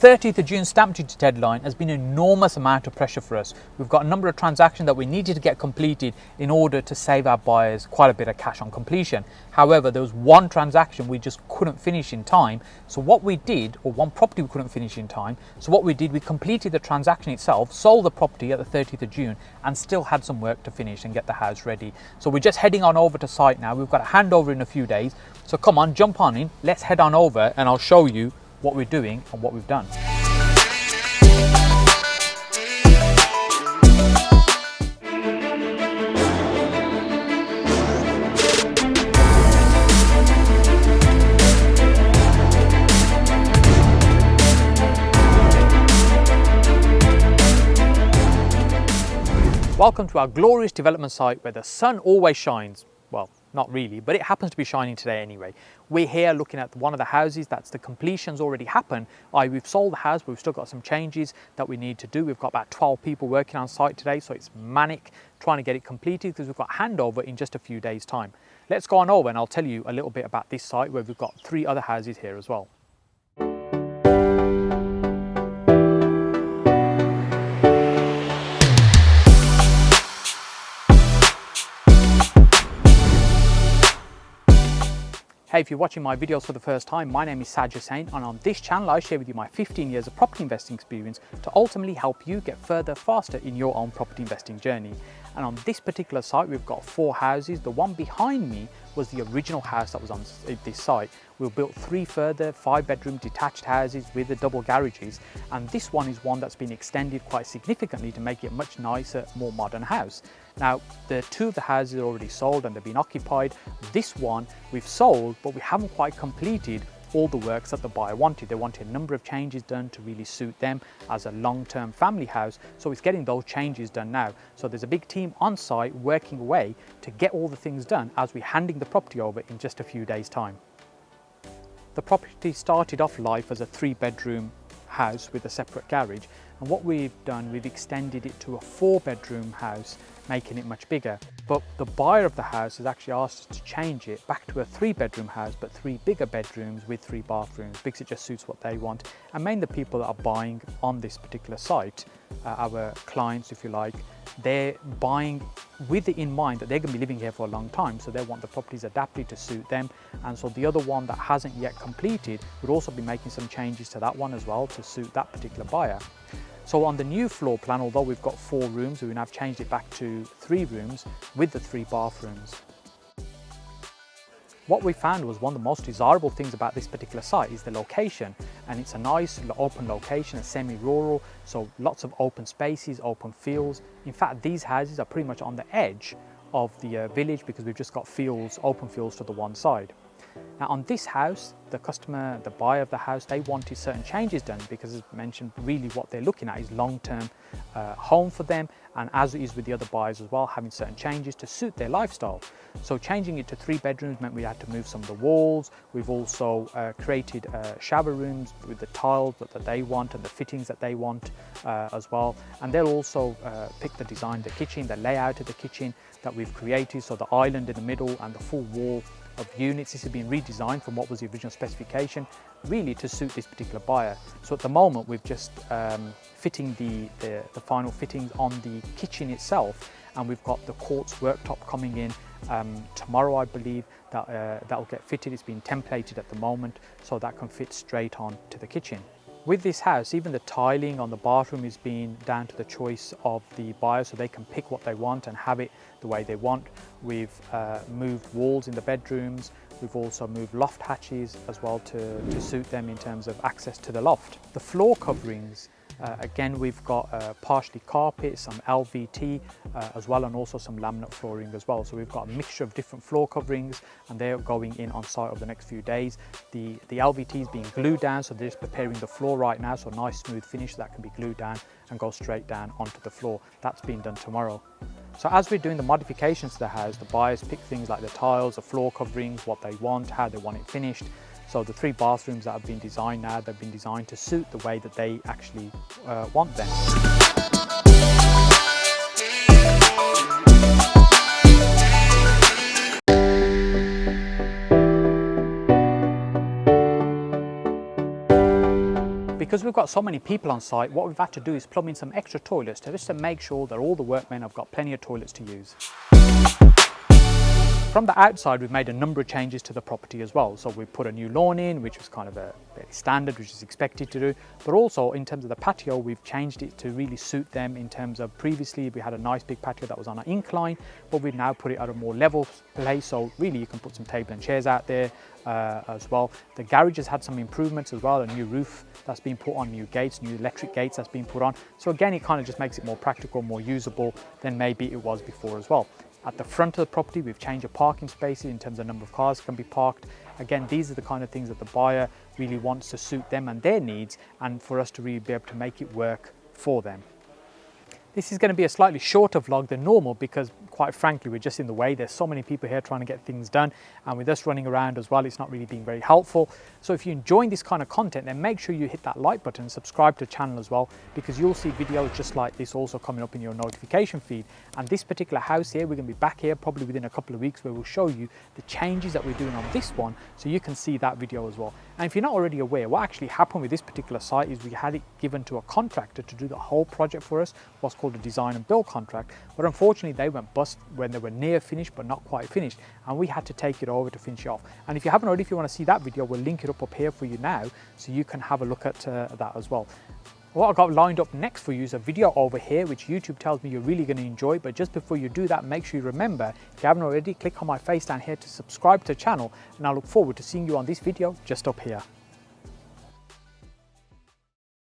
30th of June stamp duty deadline has been an enormous amount of pressure for us. We've got a number of transactions that we needed to get completed in order to save our buyers quite a bit of cash on completion. However, there was one transaction we just couldn't finish in time. So what we did, or one property we couldn't finish in time. So what we did, we completed the transaction itself, sold the property at the 30th of June and still had some work to finish and get the house ready. So we're just heading on over to site now. We've got a handover in a few days. So come on, jump on in, let's head on over and I'll show you what we're doing and what we've done. Welcome to our glorious development site where the sun always shines. Well, not really, but it happens to be shining today anyway. We're here looking at one of the houses that's the completion's already happened. We've sold the house, but we've still got some changes that we need to do. We've got about 12 people working on site today, so it's manic trying to get it completed because we've got handover in just a few days' time. Let's go on over and I'll tell you a little bit about this site where we've got 3 other houses here as well. Hey, if you're watching my videos for the first time, my name is Saj Hussain, and on this channel I share with you my 15 years of property investing experience to ultimately help you get further faster in your own property investing journey. And on this particular site we've got 4 houses. The one behind me was the original house that was on this site. We've built 3 further 5-bedroom detached houses with the double garages, and this one is one that's been extended quite significantly to make it a much nicer, more modern house. Now, the 2 of the houses are already sold and they've been occupied. This one we've sold, but we haven't quite completed all the works that the buyer wanted. They wanted a number of changes done to really suit them as a long-term family house. So it's getting those changes done now. So there's a big team on site working away to get all the things done as we're handing the property over in just a few days' time. The property started off life as a 3-bedroom house with a separate garage. And what we've done, we've extended it to a 4-bedroom house, making it much bigger. But the buyer of the house has actually asked us to change it back to a 3-bedroom house, but 3 bigger bedrooms with 3 bathrooms, because it just suits what they want. And mainly the people that are buying on this particular site, our clients, if you like, they're buying with it in mind that they're going to be living here for a long time, so they want the properties adapted to suit them. And so the other one that hasn't yet completed would also be making some changes to that one as well to suit that particular buyer. So on the new floor plan, although we've got 4 rooms, we have changed it back to 3 rooms with the 3 bathrooms. What we found was one of the most desirable things about this particular site is the location, and it's a nice open location, a semi-rural, so lots of open spaces, open fields. In fact, these houses are pretty much on the edge of the village because we've just got fields, open fields to the one side. Now on this house, the customer, the buyer of the house, they wanted certain changes done because, as mentioned, really what they're looking at is long-term home for them, and as it is with the other buyers as well, having certain changes to suit their lifestyle. So changing it to 3 bedrooms meant we had to move some of the walls. We've also created shower rooms with the tiles that they want and the fittings that they want as well. And they'll also pick the design of the kitchen, the layout of the kitchen that we've created, so the island in the middle and the full wall of units. This has been redesigned from what was the original specification, really to suit this particular buyer. So at the moment we've just fitting the final fittings on the kitchen itself, and we've got the quartz worktop coming in tomorrow, I believe, that will get fitted. It's been templated at the moment, so that can fit straight on to the kitchen. With this house, even the tiling on the bathroom is being down to the choice of the buyer, so they can pick what they want and have it the way they want. We've moved walls in the bedrooms. We've also moved loft hatches as well to suit them in terms of access to the loft. The floor coverings, again, we've got partially carpet, some LVT as well, and also some laminate flooring as well. So we've got a mixture of different floor coverings, and they're going in on site over the next few days. The LVT is being glued down, so they're just preparing the floor right now, so a nice smooth finish that can be glued down and go straight down onto the floor. That's being done tomorrow. So as we're doing the modifications to the house, the buyers pick things like the tiles, the floor coverings, what they want, how they want it finished. So the 3 bathrooms that have been designed now, they've been designed to suit the way that they actually want them. because we've got so many people on site, what we've had to do is plumb in some extra toilets just to make sure that all the workmen have got plenty of toilets to use. From the outside, we've made a number of changes to the property as well. So we put a new lawn in, which was kind of a very standard, which is expected to do. But also in terms of the patio, we've changed it to really suit them in terms of previously we had a nice big patio that was on an incline, but we've now put it at a more level place. So really you can put some table and chairs out there as well. The garage has had some improvements as well, a new roof that's been put on, new gates, new electric gates that's been put on. So again, it kind of just makes it more practical, more usable than maybe it was before as well. At the front of the property, we've changed the parking spaces in terms of number of cars can be parked. Again, these are the kind of things that the buyer really wants to suit them and their needs, and for us to really be able to make it work for them. This is going to be a slightly shorter vlog than normal because, quite frankly, we're just in the way. There's so many people here trying to get things done, and with us running around as well, it's not really being very helpful. So if you're enjoying this kind of content, then make sure you hit that like button and subscribe to the channel as well, because you'll see videos just like this also coming up in your notification feed. And this particular house here, we're going to be back here probably within a couple of weeks where we'll show you the changes that we're doing on this one, so you can see that video as well. And if you're not already aware, what actually happened with this particular site is we had it given to a contractor to do the whole project for us, what's called a design and build contract, but unfortunately they went bust when they were near finished but not quite finished, and we had to take it over to finish it off. And if you haven't already, if you want to see that video, we'll link it up here for you now so you can have a look at that as well. What I've got lined up next for you is a video over here which YouTube tells me you're really going to enjoy, but just before you do that, make sure you remember, if you haven't already, click on my face down here to subscribe to the channel, and I look forward to seeing you on this video just up here.